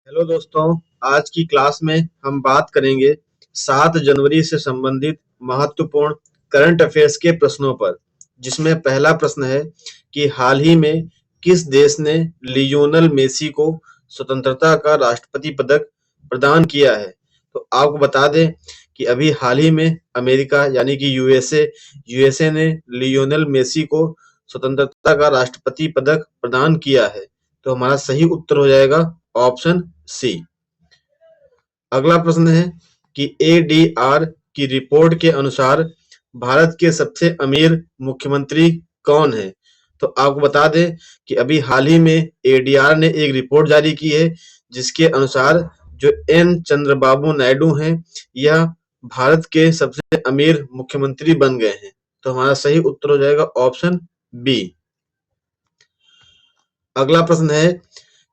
Hello दोस्तों, आज की क्लास में हम बात करेंगे 7 जनवरी से संबंधित महत्वपूर्ण करंट अफेयर्स के प्रश्नों पर, जिसमें पहला प्रश्न है कि हाल ही में किस देश ने लियोनेल मेसी को स्वतंत्रता का राष्ट्रपति पदक प्रदान किया है। तो आपको बता दें कि अभी हाल ही में अमेरिका यानी कि यूएसए ने लियोनेल मेसी को स्वतंत्रता का राष्ट्रपति पदक प्रदान किया है। तो हमारा सही उत्तर हो जाएगा ऑप्शन सी। अगला प्रश्न है कि एडीआर की रिपोर्ट के अनुसार भारत के सबसे अमीर मुख्यमंत्री कौन है। तो आपको बता दें कि अभी हाल ही में एडीआर ने एक रिपोर्ट जारी की है, जिसके अनुसार जो एन चंद्रबाबू नायडू हैं, यह भारत के सबसे अमीर मुख्यमंत्री बन गए हैं। तो हमारा सही उत्तर हो जाएगा ऑप्शन बी। अगला प्रश्न है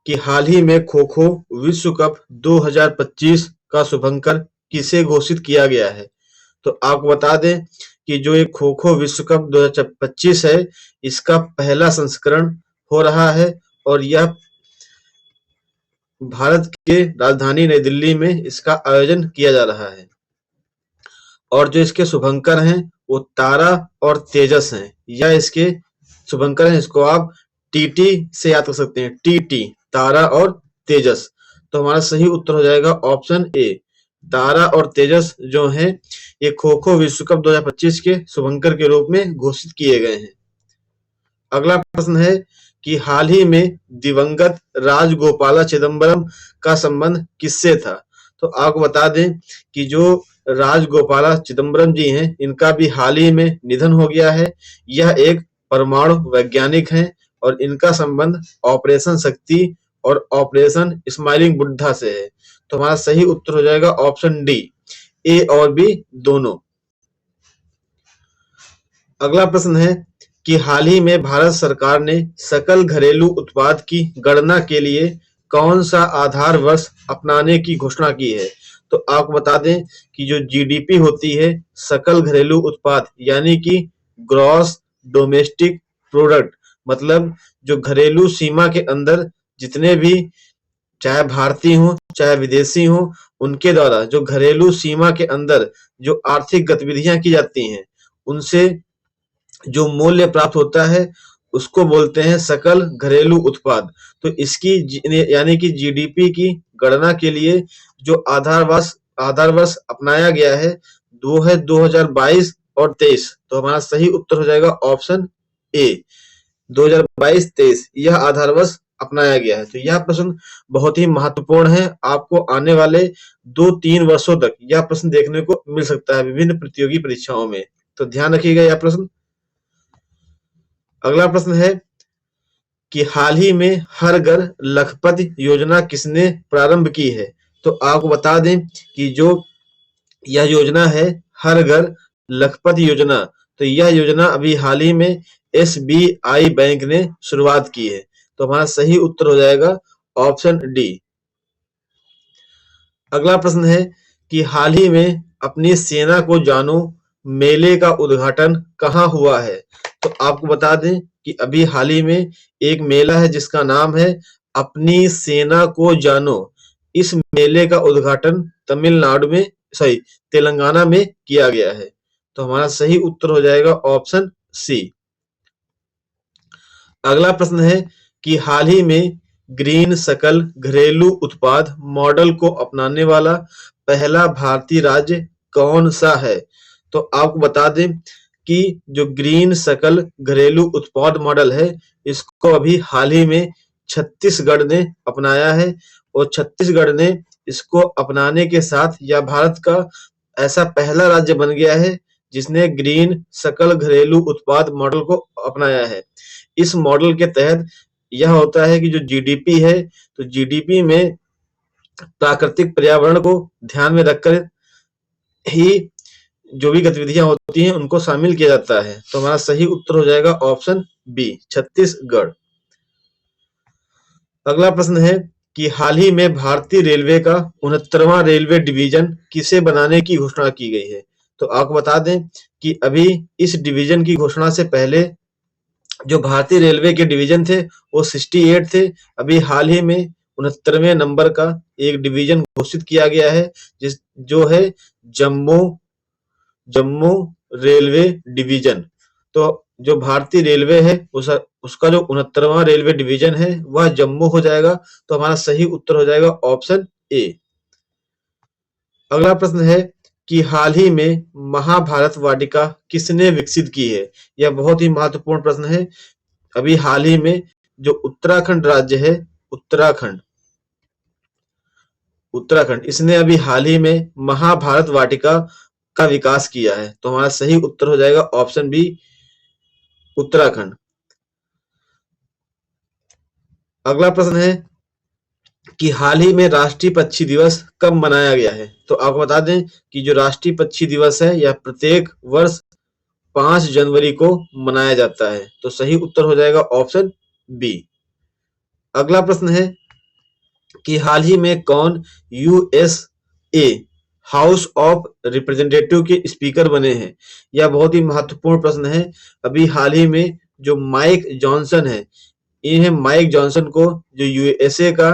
कि हाल ही में खो-खो विश्व कप 2025 का शुभंकर किसे घोषित किया गया है। तो आपको बता दें कि जो ये खो-खो विश्व कप 2025 है, इसका पहला संस्करण हो रहा है और यह भारत के राजधानी नई दिल्ली में इसका आयोजन किया जा रहा है। और जो इसके शुभंकर हैं वो तारा और तेजस हैं। यह इसके शुभंकर हैं, इसको आप टीटी से याद कर सकते हैं। टीटी तारा और तेजस। तो हमारा सही उत्तर हो जाएगा ऑप्शन ए। तारा और तेजस जो हैं ये खो-खो विश्व कप 2025 के शुभंकर के रूप में घोषित किए गए हैं। अगला प्रश्न है कि हाल ही में दिवंगत राजगोपाला चिदंबरम का संबंध किससे था। तो आपको बता दें कि जो राजगोपाला चिदंबरम जी हैं, इनका भी हाल ही में निधन हो गया है। यह एक परमाणु वैज्ञानिक हैं और इनका संबंध ऑपरेशन शक्ति और ऑपरेशन स्माइलिंग बुद्धा से है। तो हमारा सही उत्तर हो जाएगा ऑप्शन डी, ए और बी दोनों। अगला प्रश्न है कि हाल ही में भारत सरकार ने सकल घरेलू उत्पाद की गणना के लिए कौन सा आधार वर्ष अपनाने की घोषणा की है। तो आपको बता दें कि जो जीडीपी होती है, सकल घरेलू उत्पाद यानी कि ग्रॉस डोमेस्टिक प्रोडक्ट, मतलब जो घरेलू सीमा के अंदर जितने भी चाहे भारतीय हो चाहे विदेशी हो, उनके द्वारा जो घरेलू सीमा के अंदर जो आर्थिक गतिविधियां की जाती हैं, उनसे जो मूल्य प्राप्त होता है उसको बोलते हैं सकल घरेलू उत्पाद। तो इसकी यानी कि जीडीपी की गणना के लिए जो आधार वर्ष अपनाया गया है वो है 2022 और 23। तो हमारा सही उत्तर हो जाएगा ऑप्शन ए, 2022-23 यह आधार वर्ष अपनाया गया है। तो यह प्रश्न बहुत ही महत्वपूर्ण है। आपको आने वाले 2-3 वर्षों तक यह प्रश्न देखने को मिल सकता है विभिन्न प्रतियोगी परीक्षाओं में। तो ध्यान रखिएगा यह प्रश्न। अगला प्रश्न है कि हाल ही में हर घर लखपति योजना किसने प्रारंभ की है। तो आपको बता दें कि जो यह योजना है हर घर लखपति योजना, तो यह योजना अभी हाल ही में एसबीआई बैंक ने शुरुआत की है। तो हमारा सही उत्तर हो जाएगा ऑप्शन डी। अगला प्रश्न है कि हाल ही में अपनी सेना को जानो मेले का उद्घाटन कहाँ हुआ है। तो आपको बता दें कि अभी हाल ही में एक मेला है जिसका नाम है अपनी सेना को जानो। इस मेले का उद्घाटन तेलंगाना में किया गया है। तो हमारा सही उत्तर हो जाएगा ऑप्शन सी। अगला प्रश्न है कि हाल ही में ग्रीन सकल घरेलू उत्पाद मॉडल को अपनाने वाला पहला भारतीय राज्य कौन सा है। तो आपको बता दें कि जो ग्रीन सकल घरेलू उत्पाद मॉडल है, इसको अभी हाल ही में छत्तीसगढ़ ने अपनाया है और छत्तीसगढ़ ने इसको अपनाने के साथ यह भारत का ऐसा पहला राज्य बन गया है जिसने ग्रीन सकल घरेलू उत्पाद मॉडल को अपनाया है। इस मॉडल के तहत यह होता है कि जो जीडीपी है, तो जीडीपी में प्राकृतिक पर्यावरण को ध्यान में रखकर ही जो भी गतिविधियां होती हैं उनको शामिल किया जाता है। तो हमारा सही उत्तर हो जाएगा ऑप्शन बी, छत्तीसगढ़। अगला प्रश्न है कि हाल ही में भारतीय रेलवे का 69वां रेलवे डिवीजन किसे बनाने की घोषणा की गई है। तो आपको बता दें कि अभी इस डिवीजन की घोषणा से पहले जो भारतीय रेलवे के डिवीजन थे वो 68 थे। अभी हाल ही में 69वें नंबर का एक डिवीजन घोषित किया गया है, जो है जम्मू जम्मू रेलवे डिवीजन। तो जो भारतीय रेलवे है उसका जो 69वां रेलवे डिवीजन है वह जम्मू हो जाएगा। तो हमारा सही उत्तर हो जाएगा ऑप्शन ए। अगला प्रश्न है कि हाल ही में महाभारत वाटिका किसने विकसित की है? यह बहुत ही महत्वपूर्ण प्रश्न है। अभी हाल ही में जो उत्तराखंड राज्य है, उत्तराखंड उत्तराखंड इसने अभी हाल ही में महाभारत वाटिका का विकास किया है। तो हमारा सही उत्तर हो जाएगा ऑप्शन बी, उत्तराखंड। अगला प्रश्न है कि हाल ही में राष्ट्रीय पक्षी दिवस कब मनाया गया है? तो आपको बता दें कि जो राष्ट्रीय पक्षी दिवस है यह प्रत्येक वर्ष 5 जनवरी को मनाया जाता है। तो सही उत्तर हो जाएगा ऑप्शन बी। अगला प्रश्न है कि हाल ही में कौन यूएसए हाउस ऑफ रिप्रेजेंटेटिव के स्पीकर बने हैं? यह बहुत ही महत्वपूर्ण प्रश्न है। अभी हाल ही में जो माइक जॉनसन है, इन्हें माइक जॉनसन को जो यूएसए का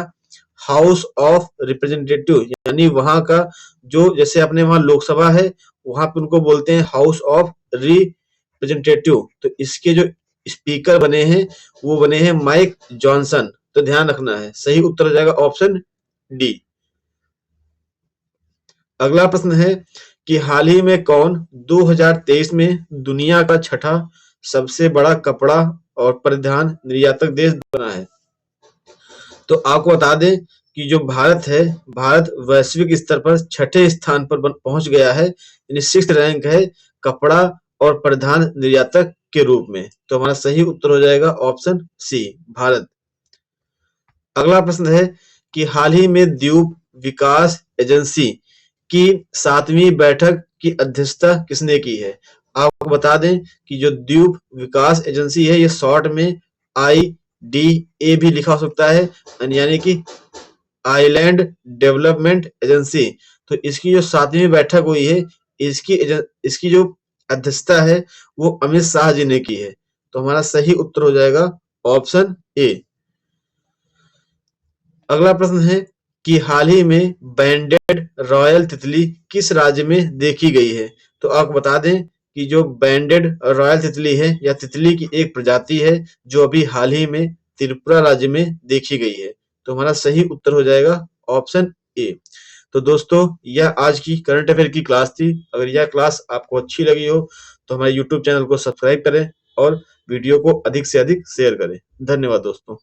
हाउस ऑफ रिप्रेजेंटेटिव यानी वहां का जो जैसे अपने वहां लोकसभा है वहां पे उनको बोलते हैं हाउस ऑफ रिप्रेजेंटेटिव। तो इसके जो स्पीकर बने हैं वो बने हैं माइक जॉनसन। तो ध्यान रखना है, सही उत्तर हो जाएगा ऑप्शन डी। अगला प्रश्न है कि हाल ही में कौन 2023 में दुनिया का छठा सबसे बड़ा कपड़ा और परिधान निर्यातक देश बना है? तो आपको बता दें कि जो भारत है, भारत वैश्विक स्तर पर छठे स्थान पर पहुंच गया है, यानी 6th रैंक है कपड़ा और परिधान निर्यातक के रूप में। तो हमारा सही उत्तर हो जाएगा ऑप्शन सी, भारत। अगला प्रश्न है कि हाल ही में द्वीप विकास एजेंसी की 7वीं बैठक की अध्यक्षता किसने की है? आपको बता दें कि जो द्वीप विकास एजेंसी है ये शॉर्ट में IDA भी लिखा हो सकता है, यानी कि आइलैंड डेवलपमेंट एजेंसी। तो इसकी जो 7वीं बैठक हुई है इसकी जो अध्यक्षता है वो अमित शाह जी ने की है। तो हमारा सही उत्तर हो जाएगा ऑप्शन ए। अगला प्रश्न है कि हाल ही में बैंडेड रॉयल तितली किस राज्य में देखी गई है? तो आपको बता दें कि जो बैंडेड रॉयल तितली है यह तितली की एक प्रजाति है जो अभी हाल ही में त्रिपुरा राज्य में देखी गई है। तो हमारा सही उत्तर हो जाएगा ऑप्शन ए। तो दोस्तों यह आज की करंट अफेयर की क्लास थी। अगर यह क्लास आपको अच्छी लगी हो तो हमारे यूट्यूब चैनल को सब्सक्राइब करें और वीडियो को अधिक से अधिक शेयर करें। धन्यवाद दोस्तों।